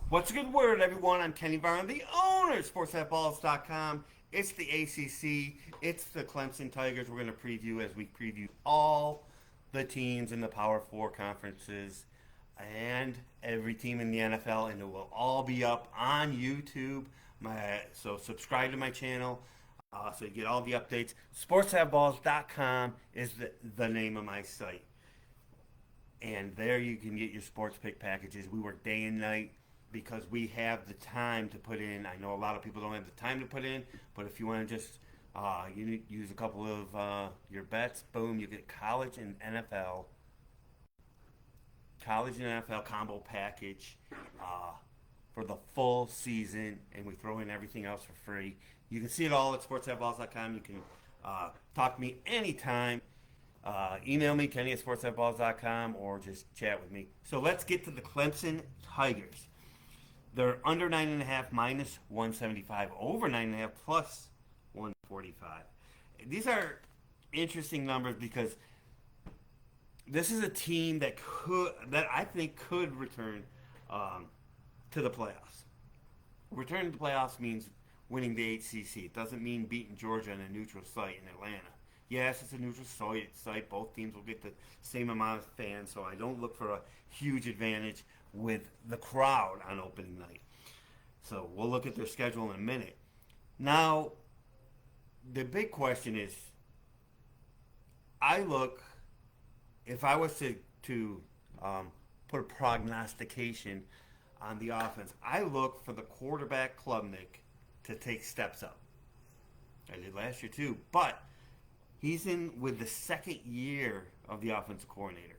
What's a good word, everyone? I'm Kenny Varn, the owner of SportsBooks.com. It's the ACC. It's the Clemson Tigers. We're going to preview as we preview all the teams in the Power Four conferences and every team in the NFL, and it will all be up on YouTube. So subscribe to my channel so you get all the updates. SportsBooks.com is the name of my site. And there you can get your sports pick packages. We work day and night because we have the time to put in. I know a lot of people don't have the time to put in, but if you want to just use a couple of your bets, boom, you get college and NFL combo package for the full season, and we throw in everything else for free. You can see it all at sportsballs.com. You can talk to me anytime. Email me, Kenny at sportsballs.com, or just chat with me. So let's get to the Clemson Tigers. They're under 9.5 minus 175, over 9.5 plus 145. These are interesting numbers because this is a team that I think could return to the playoffs. Returning to the playoffs means winning the ACC. It doesn't mean beating Georgia in a neutral site in Atlanta. Yes, it's a neutral site. Both teams will get the same amount of fans, so I don't look for a huge advantage with the crowd on opening night. So we'll look at their schedule in a minute. Now, the big question is, if I was to put a prognostication on the offense, I look for the quarterback Klubnik to take steps up. I did last year too, but he's in with the second year of the offensive coordinator.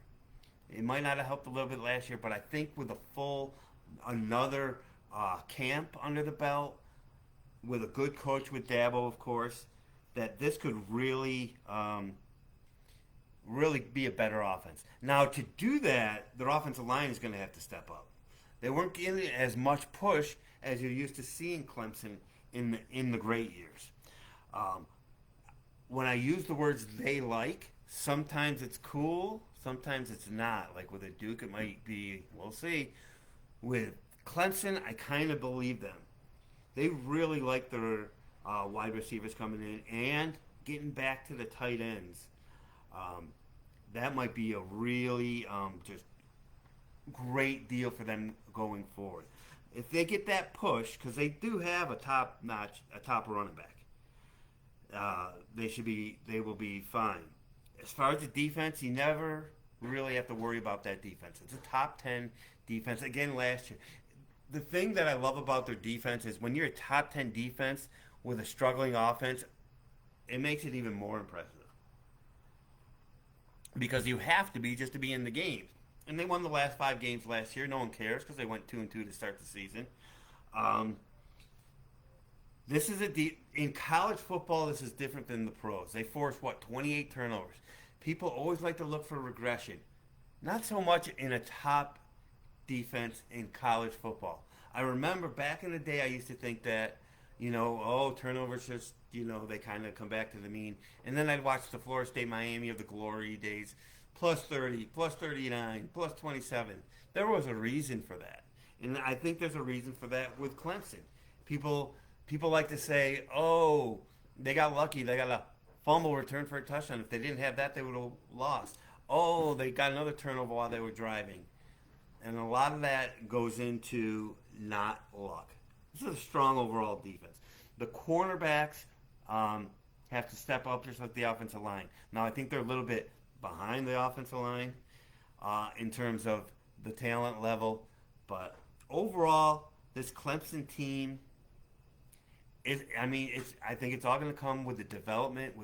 It might not have helped a little bit last year, but I think with another camp under the belt, with a good coach with Dabo, of course, that this could really be a better offense. Now, to do that, their offensive line is going to have to step up. They weren't getting as much push as you're used to seeing Clemson in the great years. When I use the words they like, sometimes it's cool, sometimes it's not. Like with a Duke, it might be, we'll see. With Clemson, I kind of believe them. They really like their wide receivers coming in and getting back to the tight ends. That might be a really just great deal for them going forward. If they get that push, because they do have a top running back. They will be fine. As far as the defense, you never really have to worry about that defense. It's a top 10 defense. Again, last year. The thing that I love about their defense is when you're a top 10 defense with a struggling offense, it makes it even more impressive. Because you have to be just to be in the games. And they won the last 5 games last year. No one cares because they went 2-2 to start the season. This is in college football. This is different than the pros. They force 28 turnovers. People always like to look for regression. Not so much in a top defense in college football. I remember back in the day, I used to think that turnovers just they kind of come back to the mean. And then I'd watch the Florida State Miami of the glory days, plus 30, plus 39, plus 27. There was a reason for that, and I think there's a reason for that with Clemson. People like to say, oh, they got lucky. They got a fumble return for a touchdown. If they didn't have that, they would have lost. Oh, they got another turnover while they were driving. And a lot of that goes into not luck. This is a strong overall defense. The cornerbacks have to step up just like the offensive line. Now, I think they're a little bit behind the offensive line in terms of the talent level. But overall, this Clemson team I think it's all going to come with the development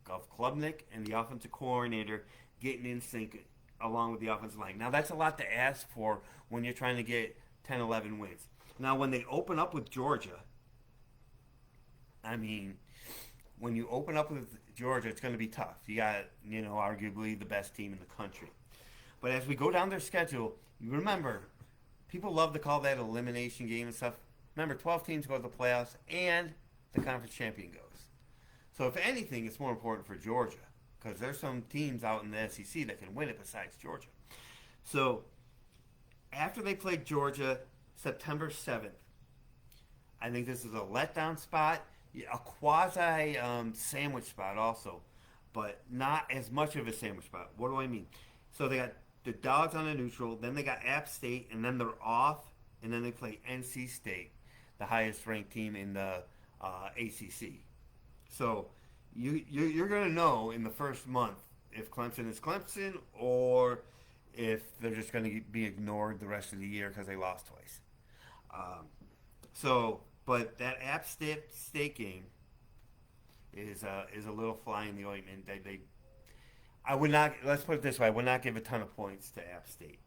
of Klubnik and the offensive coordinator getting in sync along with the offensive line. Now, that's a lot to ask for when you're trying to get 10, 11 wins. Now, when they open up with Georgia, when you open up with Georgia, it's going to be tough. You got, arguably the best team in the country. But as we go down their schedule, you remember, people love to call that elimination game and stuff. Remember, 12 teams go to the playoffs, and the conference champion goes. So if anything, it's more important for Georgia because there's some teams out in the SEC that can win it besides Georgia. So after they played Georgia, September 7th. I think this is a letdown spot, a quasi sandwich spot also, but not as much of a sandwich spot. What do I mean? So they got the Dogs on a neutral, then they got App State, and then they're off, and then they play NC State, the highest ranked team in the ACC. So you're going to know in the first month if Clemson is Clemson or if they're just going to be ignored the rest of the year because they lost twice. But that App State game is a little fly in the ointment. I would not. Let's put it this way: I would not give a ton of points to App State.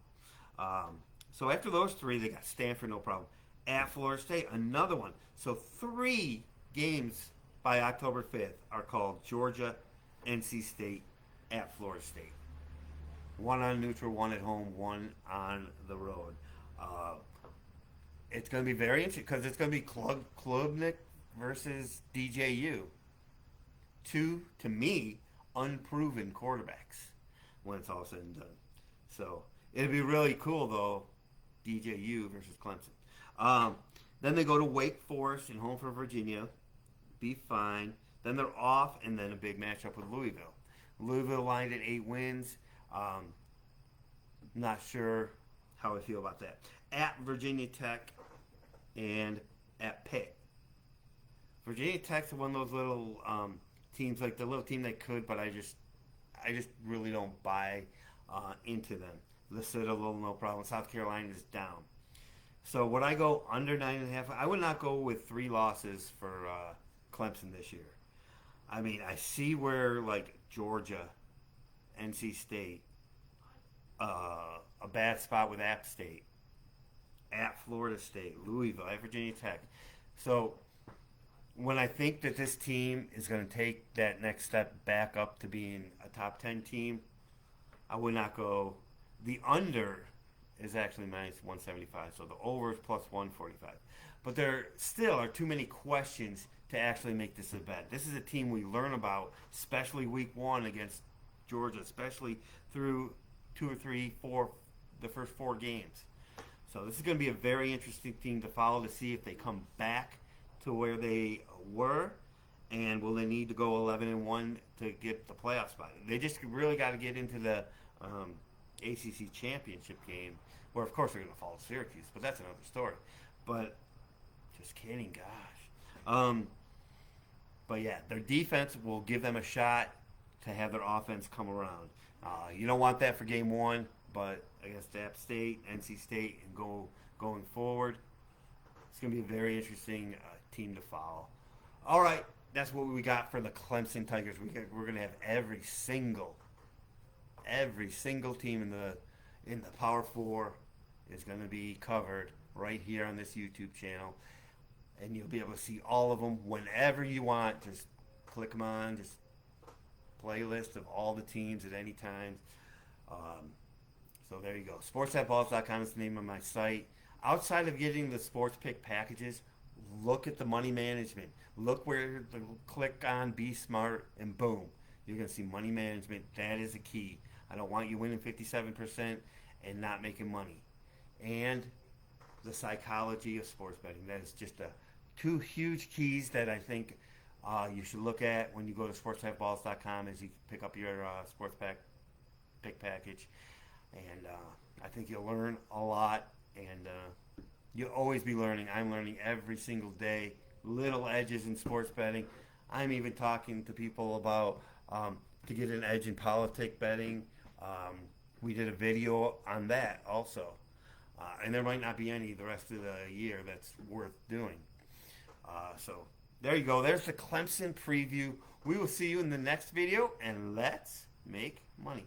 So after those three, they got Stanford, no problem. At Florida State, another one. So 3 games by October 5th are called Georgia, NC State, at Florida State. 1 on neutral, 1 at home, 1 on the road. It's going to be very interesting because it's going to be Klubnik versus DJU. 2, to me, unproven quarterbacks when it's all said and done. So it'd be really cool, though, DJU versus Clemson. Then they go to Wake Forest and home for Virginia. Be fine. Then they're off, and then a big matchup with Louisville. Louisville lined at 8 wins. Not sure how I feel about that. At Virginia Tech and at Pitt. Virginia Tech's one of those little teams, like the little team that could, but I just really don't buy into them. The Citadel, no problem. South Carolina is down. So would I go under 9.5? I would not go with 3 losses for Clemson this year. I mean, I see where like Georgia, NC State, a bad spot with App State, at Florida State, Louisville, at Virginia Tech. So when I think that this team is going to take that next step back up to being a top 10 team, I would not go. The under is actually minus 175, so the over is plus 145. But there still are too many questions to actually make this a bet. This is a team we learn about, especially week 1 against Georgia, especially through 2 or 3, 4, the first 4 games. So this is going to be a very interesting team to follow to see if they come back to where they were, and will they need to go 11-1 to get the playoff spot. They just really got to get into the ACC championship game, where of course they're going to follow Syracuse, but that's another story. But just kidding, gosh. But yeah, their defense will give them a shot to have their offense come around. You don't want that for game 1, but against App State, NC State, and going forward, it's going to be a very interesting team to follow. All right, that's what we got for the Clemson Tigers. We're going to have every single team in the Power 4 is going to be covered right here on this YouTube channel, and you'll be able to see all of them whenever you want. Just click them on, just playlist of all the teams at any time. So there you go. SportsBooks.com is the name of my site. Outside of getting the sports pick packages, look at the money management. Look where the click on Be Smart, and boom, you're going to see money management. That is a key. I don't want you winning 57% and not making money. And the psychology of sports betting. That is just 2 huge keys that I think you should look at when you go to SportsBooks.com as you pick up your sports pick package. And I think you'll learn a lot, and you'll always be learning. I'm learning every single day, little edges in sports betting. I'm even talking to people about to get an edge in politic betting. We did a video on that also. And there might not be any the rest of the year that's worth doing. So there you go. There's the Clemson preview. We will see you in the next video, and let's make money.